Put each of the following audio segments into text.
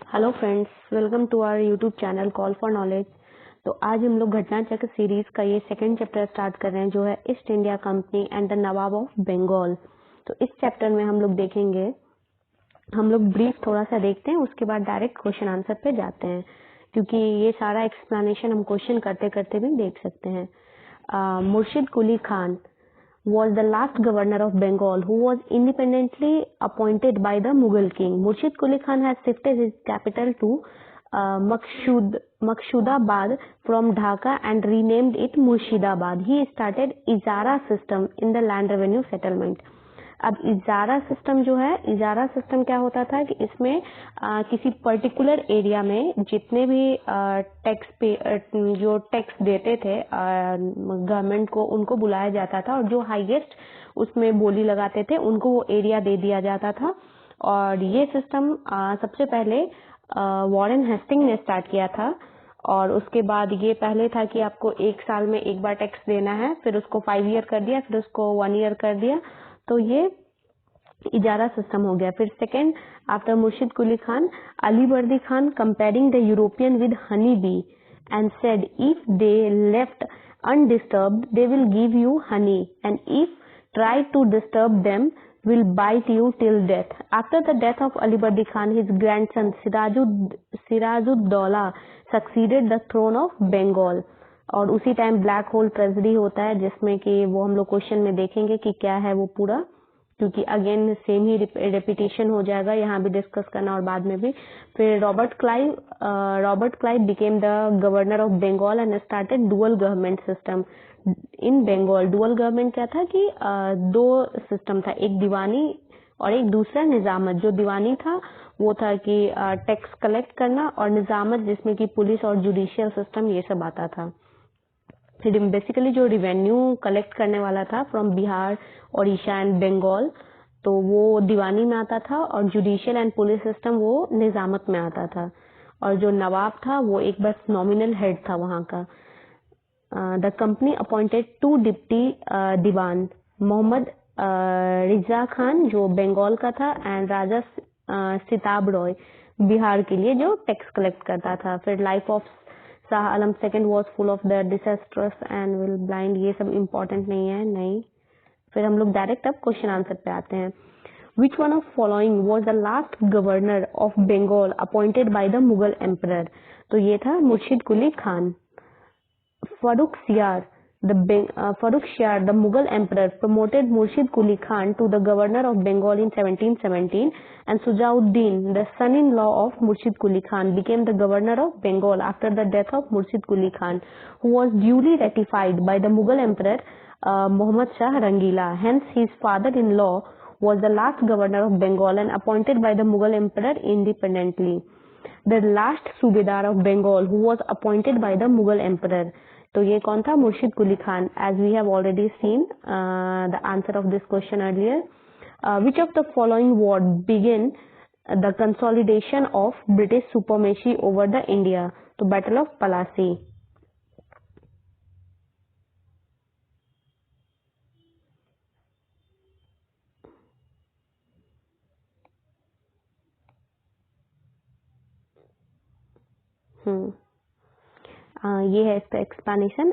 Hello friends, welcome to our YouTube channel call for knowledge. तो आज हम लोग घटना चक्र सीरीज का ये सेकंड चैप्टर स्टार्ट कर रहे हैं, जो है East India Company and the nawab of Bengal. तो इस चैप्टर में हम लोग देखेंगे, हम लोग ब्रीफ थोड़ा सा देखते हैं, उसके बाद डायरेक्ट क्वेश्चन आंसर पे जाते हैं, क्योंकि ये सारा एक्सप्लेनेशन हम क्वेश्चन करते करते भी देख सकते हैं। मुर्शिद Quli Khan was the last governor of Bengal who was independently appointed by the Mughal king. Murshid Quli Khan has shifted his capital to Maqsudabad from Dhaka and renamed it Murshidabad. He started Ijara system in the land revenue settlement. अब इजारा system जो है, इजारा system क्या होता था कि इसमें किसी particular area में जितने भी टैक्स पे जो टैक्स देते थे गवर्नमेंट को, उनको बुलाया जाता था और जो हाईएस्ट उसमें बोली लगाते थे उनको वो एरिया दे दिया जाता था। और ये सिस्टम सबसे पहले वॉरेन हेस्टिंग ने स्टार्ट किया था, और उसके बाद ये पहले था कि आपको एक साल में एक बार टैक्स देना है, फिर उसको 5 ईयर कर दिया, फिर उसको 1 ईयर कर दिया, तो ये इजारा सिस्टम हो गया। फिर second, after Murshid Quli Khan, Ali Vardi Khan comparing the European with honey bee and said if they left undisturbed they will give you honey and if try to disturb them will bite you till death. After the death of Ali Bardi Khan, his grandson Sirajud-Dowla succeeded the throne of Bengal. और उसी time black hole tragedy होता है, जिसमें कि वो हम लोग question में देखेंगे कि क्या है वो पूरा, क्योंकि अगेन सेम ही रेपिटेशन हो जाएगा, यहाँ भी डिस्कस करना और बाद में भी। फिर Robert Clive became the governor of Bengal and started dual government system in Bengal. Dual government क्या था कि दो सिस्टम था, एक दीवानी और एक दूसरा निजामत। जो दीवानी था वो था कि टैक्स कलेक्ट करना, और निजामत जिसमें कि पुलिस और जुडिशियल सिस्टम ये सब आता था। फिर बेसिकली जो रिवेन्यू कलेक्ट करने वाला था फ्रॉम बिहार, ओडिशा एंड बंगाल, तो वो दीवानी में आता था, और जुडिशियल एंड पुलिस सिस्टम वो निजामत में आता था। और जो नवाब था वो एक बस नॉमिनल हेड था वहाँ का। द कंपनी अपॉइंटेड 2 डिप्टी दीवान, मोहम्मद रिजा खान जो बंगाल का था एंड राजा सिताब रॉय बिहार के लिए, जो टैक्स कलेक्ट करता था। फिर life of Shah Alam second was full of the disasters and will blind, ये सब इम्पोर्टेंट नहीं है, नहीं। फिर हम लोग डायरेक्ट अब क्वेश्चन आंसर पे आते हैं। Which one of following was the last governor of Bengal appointed by the Mughal emperor? तो ये था मुर्शिद Quli Khan. Farooq Shiar, the Mughal emperor, promoted Murshid Quli Khan to the governor of Bengal in 1717, and Sujauddin, the son-in-law of Murshid Quli Khan, became the governor of Bengal after the death of Murshid Quli Khan, who was duly ratified by the Mughal emperor Muhammad Shah Rangila. Hence, his father-in-law was the last governor of Bengal and appointed by the Mughal emperor independently. The last Subedar of Bengal who was appointed by the Mughal emperor. तो ये कौन था? मुर्शिद Quli Khan. As we have already seen the answer of this question earlier. Which of the following war began the consolidation of British supremacy over the India? तो Battle of Plassey. ये है इसका explanation.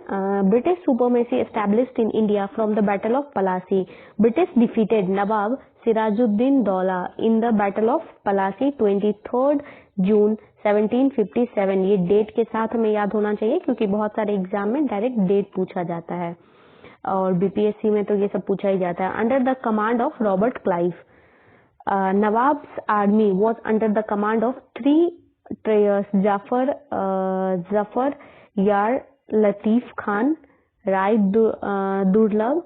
British supremacy established in India from the battle of Plassey. British defeated nawab Sirajuddin Daula in the battle of Plassey 23 June 1757। ये date के साथ हमें याद होना चाहिए, क्योंकि बहुत सारे एग्जाम में डायरेक्ट डेट पूछा जाता है, और बीपीएससी में तो ये सब पूछा ही जाता है। Under the command of Robert Clive, Nawab's army was under the command of 3 traitors, Jafar Yar Latif Khan, राय दुर्लभ।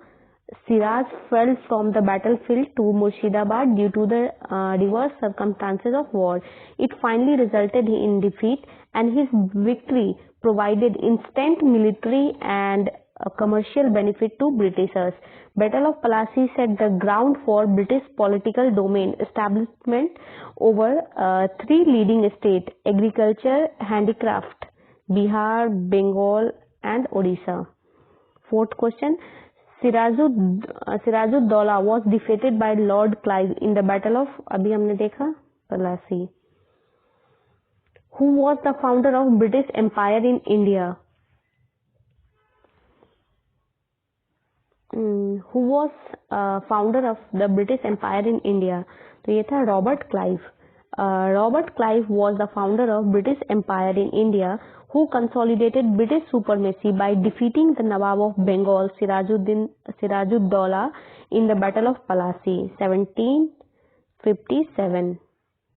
Siraj fell from the battlefield to Murshidabad due to the reverse circumstances of war. It finally resulted in defeat, and his victory provided instant military and commercial benefit to Britishers. Battle of Plassey set the ground for British political domain establishment over 3 leading states: agriculture, handicraft, Bihar, Bengal, and Odisha. Fourth question. Sirajud-Dowla was defeated by Lord Clive in the Battle of, अभी हमने देखा, Plassey. Who was the founder of British Empire in India? Who was founder of the British Empire in India? तो ये था Robert Clive. Robert Clive was the founder of British Empire in India, who consolidated British supremacy by defeating the Nawab of Bengal, Sirajuddaulah, in the Battle of Plassey, 1757.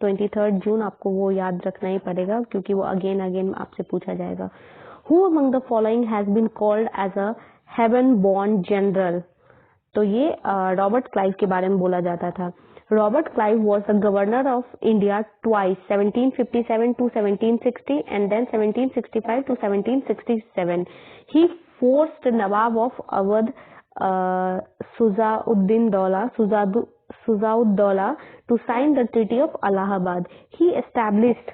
23rd जून आपको वो याद रखना ही पड़ेगा क्योंकि वो अगेन आपसे पूछा जाएगा. Who among the following has been called as a heaven-born general? तो ये रॉबर्ट क्लाइव के बारे में बोला जाता था. Robert Clive was the governor of India twice, 1757 to 1760 and then 1765 to 1767. He forced Nawab of Awadh, Suzauddaulah to sign the Treaty of Allahabad. He established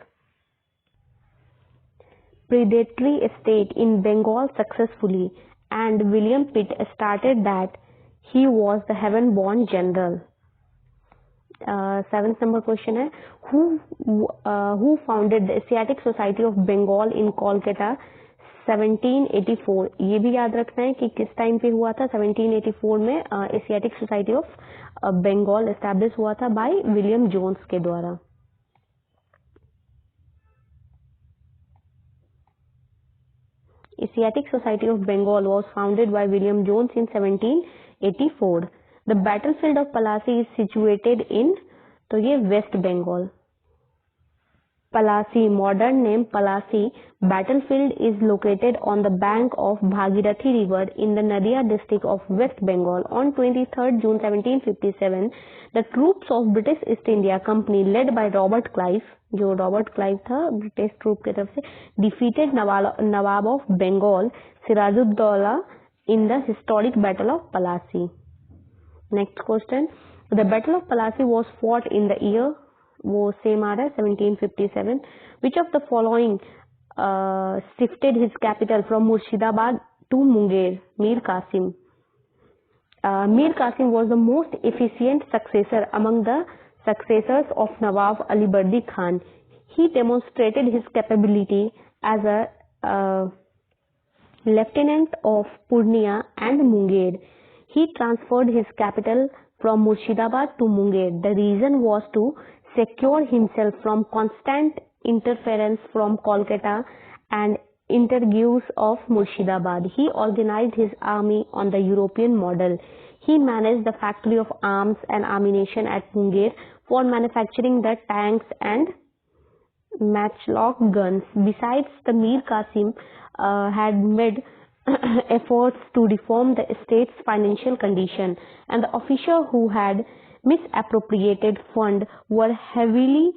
predatory state in Bengal successfully, and William Pitt stated that he was the heaven-born general. 7th number question है, who founded the Asiatic Society of Bengal in Kolkata 1784? ये भी याद रखना है कि किस time पे हुआ था. 1784 में Asiatic Society of Bengal establish हुआ था बाय विलियम जोन्स के द्वारा. Asiatic Society of Bengal was founded by William Jones in 1784. The battlefield of Plassey is situated in, तो ये West Bengal. Plassey, modern name Plassey, battlefield is located on the bank of Bhagirathi River in the Nadia district of West Bengal. On 23rd June 1757, the troops of British East India Company led by Robert Clive, जो Robert Clive था British troop की तरफ से, defeated nawab of Bengal Sirajuddaula in the historic Battle of Plassey. Next question, the Battle of Plassey was fought in the year, वो same आ रहा है 1757. Which of the following shifted his capital from Murshidabad to Munger? Mir Qasim. Mir Qasim was the most efficient successor among the successors of Nawab Ali Bardi Khan. He demonstrated his capability as a lieutenant of Purnia and Munger. He transferred his capital from Murshidabad to Munger. The reason was to secure himself from constant interference from Kolkata and interviews of Murshidabad. He organized his army on the European model. He managed the factory of arms and ammunition at Munger for manufacturing the tanks and matchlock guns. Besides, the Mir Qasim had made efforts to reform the state's financial condition, and the officials who had misappropriated funds were heavily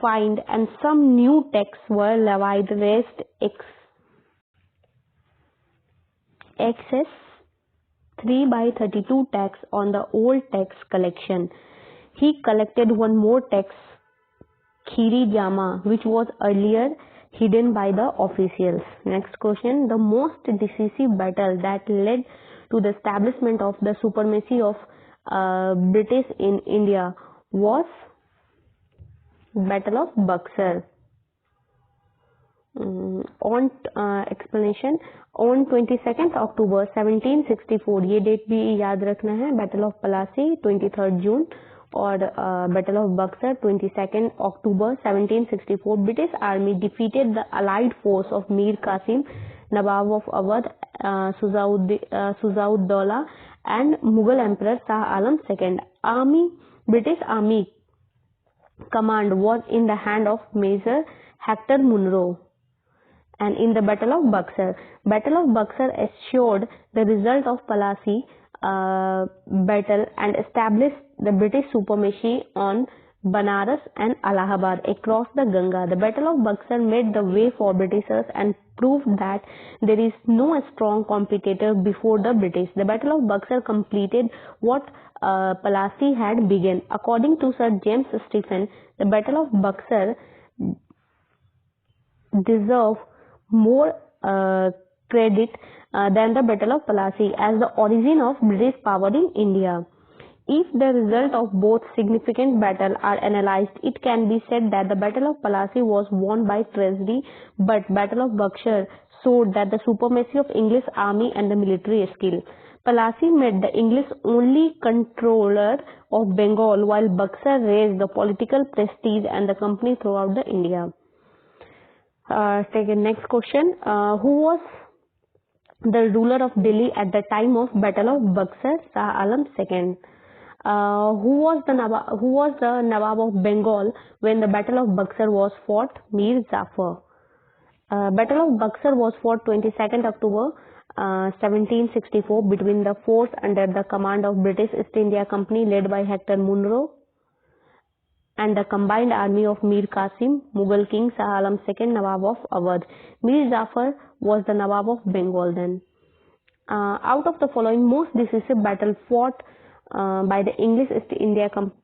fined and some new taxes were levied. Rest excess 3/32 tax on the old tax collection. He collected one more tax, Khiri Jama, which was earlier hidden by the officials. Next question, the most decisive battle that led to the establishment of the supremacy of British in India was Battle of Buxar. Explanation, on 22nd October 1764, ये date भी याद रखना है. Battle of Plassey 23rd जून और battle of Buxar 22nd October 1764. British army defeated the allied force of Mir Qasim, Nawab of Awadh, Suzauddaulah and Mughal Emperor Shah Alam II. British army command was in the hand of Major Hector Munro. And in the Battle of Buxar assured the result of Plassey battle and established the British supremacy on Banaras and Allahabad across the Ganga. The Battle of Buxar made the way for Britishers and proved that there is no strong competitor before the British. The Battle of Buxar completed what Plassey had begun. According to Sir James Stephen, the Battle of Buxar deserves more credit than the Battle of Plassey as the origin of British power in India. If the result of both significant battle are analyzed, it can be said that the Battle of Plassey was won by treachery, but Battle of Buxar showed that the supremacy of English army and the military skill. Plassey made the English only controller of Bengal, while Buxar raised the political prestige and the company throughout the India. Next question. Who was the ruler of Delhi at the time of Battle of Buxar? Shah Alam II. Who was the Nawab of Bengal when the Battle of Buxar was fought? Mir Jafar. Battle of Buxar was fought 22nd October 1764 between the force under the command of British East India Company led by Hector Munro and the combined army of Mir Qasim, Mughal King Shah Alam II, Nawab of Awadh. Mir Jafar was the Nawab of Bengal then. Out of the following most decisive battle fought by the English East India Company?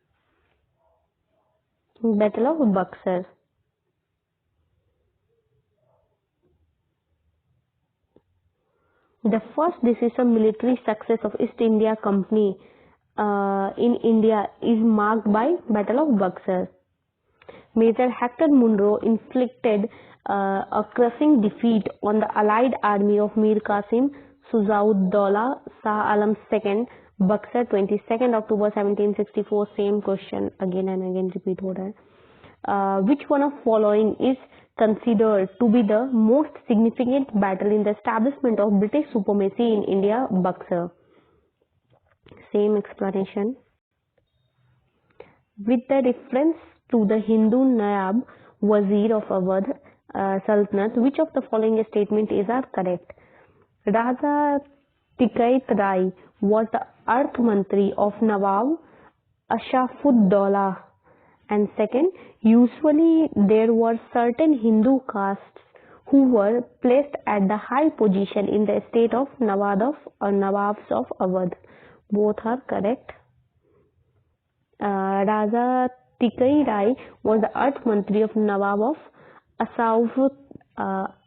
Battle of Buxar. The first decisive military success of East India Company in India is marked by Battle of Buxar. Major Hector Munro inflicted a crushing defeat on the allied army of Mir Qasim, Sujauddaulah Shah Alam II, Buxar 22nd October 1764. Same question again and again repeat हो रहा है. Which one of following is considered to be the most significant battle in the establishment of British supremacy in India? Buxar. Same explanation. With the reference to the Hindu Nawab Wazir of Awadh Sultanate, which of the following statement is correct? Raja Tikait Rai was the Earth Mantri of Nawab Ashafuddaulah. And second, usually there were certain Hindu castes who were placed at the high position in the state of Nawabs of Awadh. Both are correct. Raja Tikai Rai was the Earth Mantri of Nawab of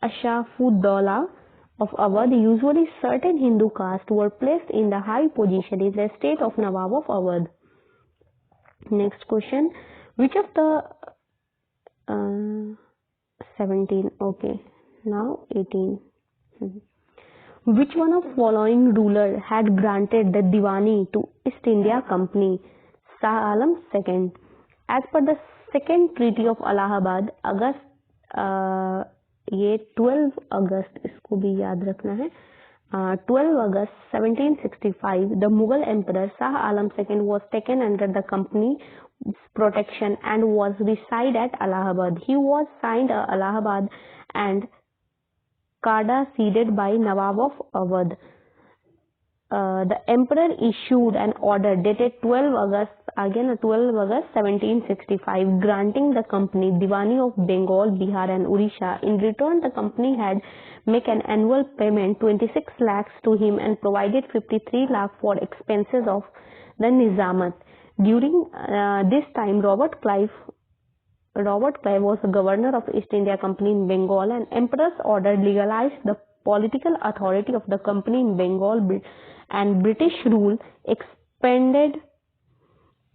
Ashafuddaulah of Awadh. Usually certain Hindu castes were placed in the high position in the state of Nawab of Awadh. Next question. Which of the 17? Okay, now 18. Which one of following ruler had granted the Diwani to East India Company? Shah Alam II. As per the second Treaty of Allahabad, ये 12 अगस्त इसको भी याद रखना है. 12 August 1765, the Mughal Emperor Shah Alam II was taken under the company's protection and was reside at Allahabad. He was signed Allahabad and Kada ceded by Nawab of Awadh. The emperor issued an order dated 12 August 1765 granting the company Diwani of Bengal, Bihar and Odisha. In return, the company had make an annual payment 26 lakhs to him and provided 53 lakh for expenses of the Nizamat. During this time, Robert Clive was the governor of East India Company in Bengal, and emperor's order legalized the political authority of the company in Bengal, and British rule expanded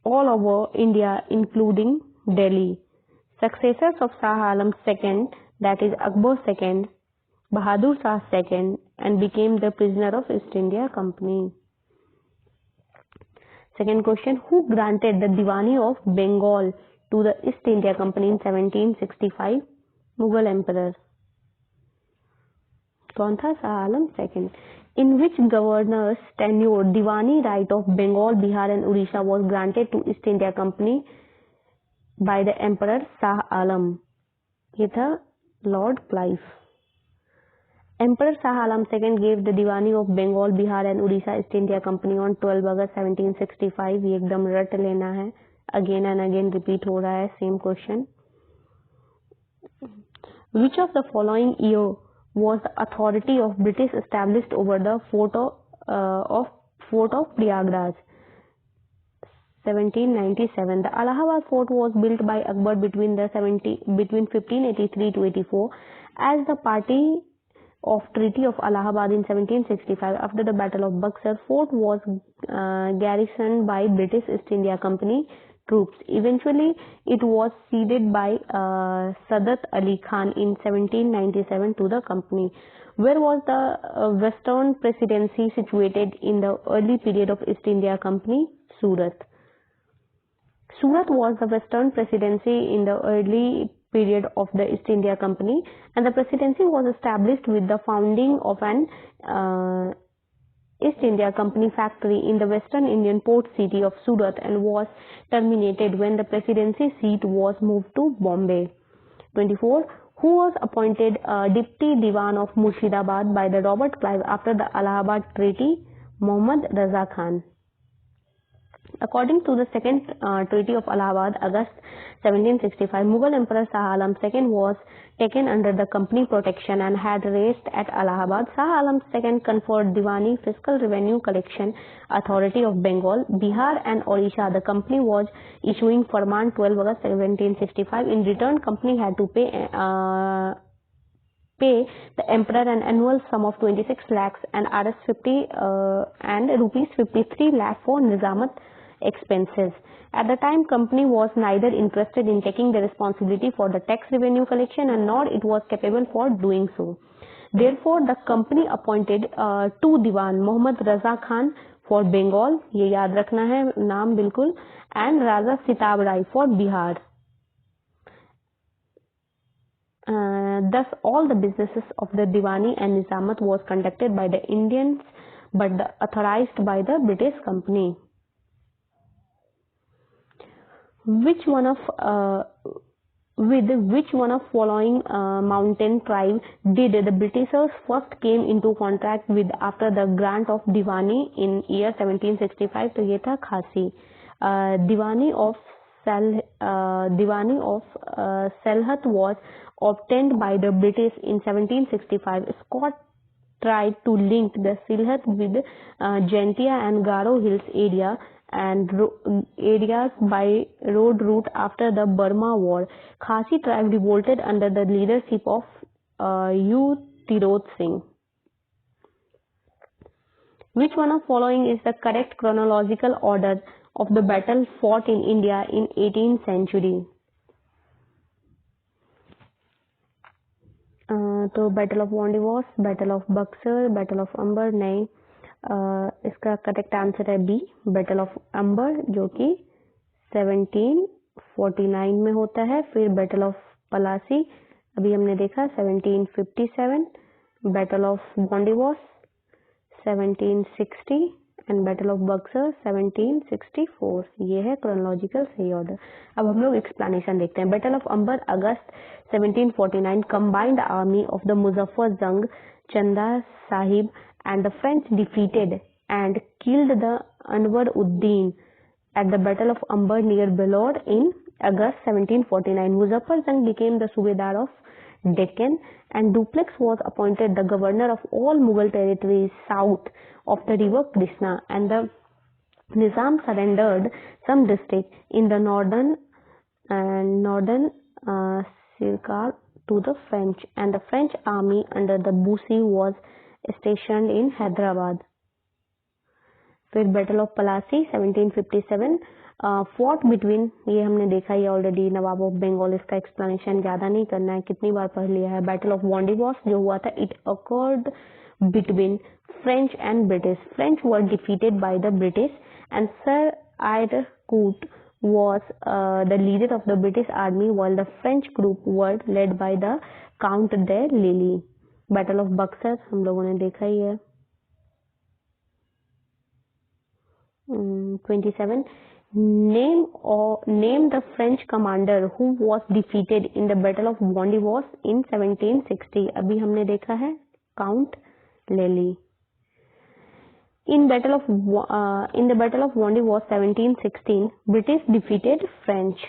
all over India, including Delhi. Successors of Shah Alam II, that is Akbar II, Bahadur Shah II, and became the prisoner of East India Company. Second question, who granted the Diwani of Bengal to the East India Company in 1765? Mughal Emperor. कौन था? Shah Alam II. In which governor's tenure Diwani right of Bengal, Bihar and Odisha was granted to East India Company by the Emperor Shah Alam? ये था Lord Clive. Emperor Shah Alam II gave the Diwani of Bengal, Bihar and Odisha East India Company on 12 August 1765. ये एकदम रट लेना है. Again and again repeat हो रहा है. Same question. Which of the following year was the authority of British established over the fort of Prayagraj? 1797. The Allahabad fort was built by Akbar between 1583 to 84. As the party of Treaty of Allahabad in 1765. After the Battle of Buxar, fort was garrisoned by British East India Company troops. Eventually, it was ceded by Sadat Ali Khan in 1797 to the company. Where was the Western Presidency situated in the early period of East India Company? Surat. Surat was the Western Presidency in the early period of the East India Company, and the presidency was established with the founding of an East India Company factory in the Western Indian port city of Surat and was terminated when the presidency seat was moved to Bombay. 24. Who was appointed Deputy Diwan of Murshidabad by the Robert Clive after the Allahabad Treaty? Muhammad Raza Khan. According to the Second Treaty of Allahabad, August 1765, Mughal Emperor Shah Alam II was taken under the company protection and had raised at Allahabad. Shah Alam II conferred Diwani Fiscal Revenue Collection Authority of Bengal, Bihar and Odisha. The company was issuing Farman 12 August 1765. In return, company had to pay the emperor an annual sum of 26 lakhs and Rs 50 and rupees 53 lakh for Nizamat expenses. At the time, company was neither interested in taking the responsibility for the tax revenue collection and nor it was capable for doing so. Therefore, the company appointed two Diwan, Muhammad Raza Khan for Bengal, ये याद रखना है नाम बिल्कुल, and Raza Sitab Rai for Bihar. Thus, all the businesses of the Diwani and Nizamat was conducted by the Indians, but authorized by the British company. With which one of following mountain tribe did the Britishers first came into contact with after the grant of Diwani in year 1765? तो ये था खासी. Diwani of Sylhet was obtained by the British in 1765. Scott tried to link the Sylhet with Jaintia and Garo Hills area and areas by road route after the Burma War. Khasi tribe revolted under the leadership of U. Tirot Singh. Which one of following is the correct chronological order of the battle fought in India in 18th century? तो battle of Wandiwash, battle of Buxar, battle of Ambur, नहीं, इसका correct answer है B, battle of Ambur, जो कि 1749 में होता है. फिर बैटल ऑफ पलासी अभी हमने देखा 1757, battle of Wandiwash 1760 and battle of Buxar 1764. ये है क्रोनोलॉजिकल सही ऑर्डर. अब हम लोग एक्सप्लेनेशन देखते हैं. Battle of Ambur August 1749, combined army of the Muzaffar Jung Chanda Sahib and the French defeated and killed the Anwar Uddin at the Battle of Amber near Belor in August 1749. Muzaffar Jang became the Subedar of Deccan and Dupleix was appointed the governor of all Mughal territories south of the river Krishna, and the Nizam surrendered some district in the northern Sirkar to the French, and the French army under the Bussy was stationed in Hyderabad. फिर battle of Plassey 1757 fought between, ये हमने देखा ही already, nawab of Bengal. इसका explanation ज्यादा नहीं करना है, कितनी बार पढ़ लिया है. बैटल ऑफ वांडीवॉस जो हुआ था, it occurred between French and British. French were defeated by the British and sir Eyre Coote was the leader of the British army while the French group were led by the Count de Lille. Battle of Buxar हम लोगों ने देखा ही है. 27. Name the French commander who was defeated in the Battle of Wandiwas in 1760. अभी हमने देखा है Count Lely. In the Battle of Wandiwas 1716, British defeated French.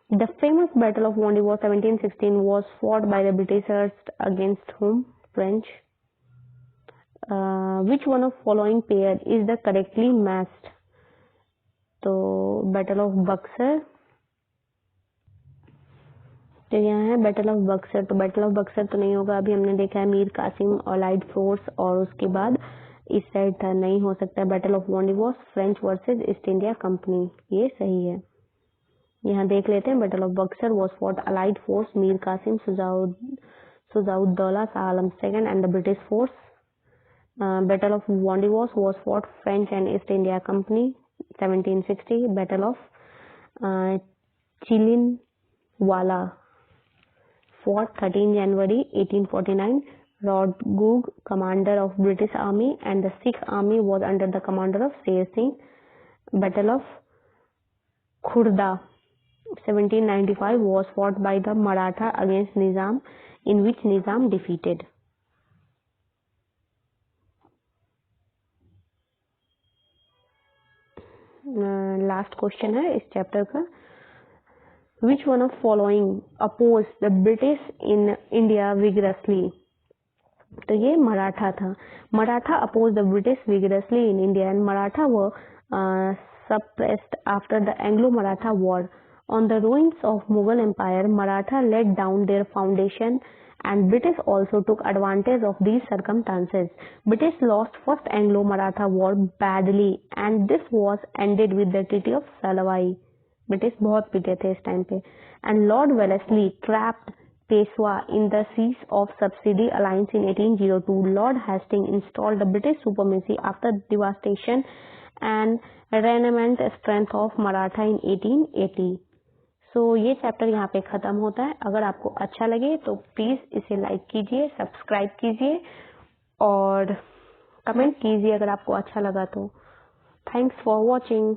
The famous Battle of Wandiwas 1716 was fought by the Britishers against whom? French. Which one of following pair is the correctly matched? तो Battle of Buxar. फिर यहाँ है battle of Buxar. तो battle of Buxar तो नहीं होगा, अभी हमने देखा है मीर कासिम अलाइड फोर्स और उसके बाद इस साइड था, नहीं हो सकता है। Battle of Wandiwash French versus East India Company, ये सही है। यहाँ देख लेते हैं, battle of Buxar was fought allied force Mir Qasim Shujauddaula Shah Alam second and the British force. Battle of Wandiwash was fought French and East India Company 1760। Battle of Chillianwala fought 13 January 1849. Lord Goog, commander of British Army, and the Sikh army was under the commander of Sher Singh. Battle of Khurda 1795 was fought by the Maratha against Nizam, in which Nizam defeated. Last question है इस chapter का, Which one of following opposed the British in India vigorously? तो ये मराठा था। Maratha opposed the British vigorously in India and Maratha were suppressed after the Anglo-Maratha War. On the ruins of Mughal Empire, Maratha let down their foundation and British also took advantage of these circumstances. British lost first Anglo-Maratha War badly and this was ended with the Treaty of Salwai. British बहुत पीटे थे इस time पे। And lord Wellesley trapped Peshwa in the siege of subsidy alliance in 1802। Lord Hasting installed the British supremacy after devastation and remnant strength of Maratha in 1880। So ये chapter यहाँ पे खत्म होता है। अगर आपको अच्छा लगे तो प्लीज इसे लाइक कीजिए, सब्सक्राइब कीजिए और कमेंट कीजिए अगर आपको अच्छा लगा तो। Thanks for watching.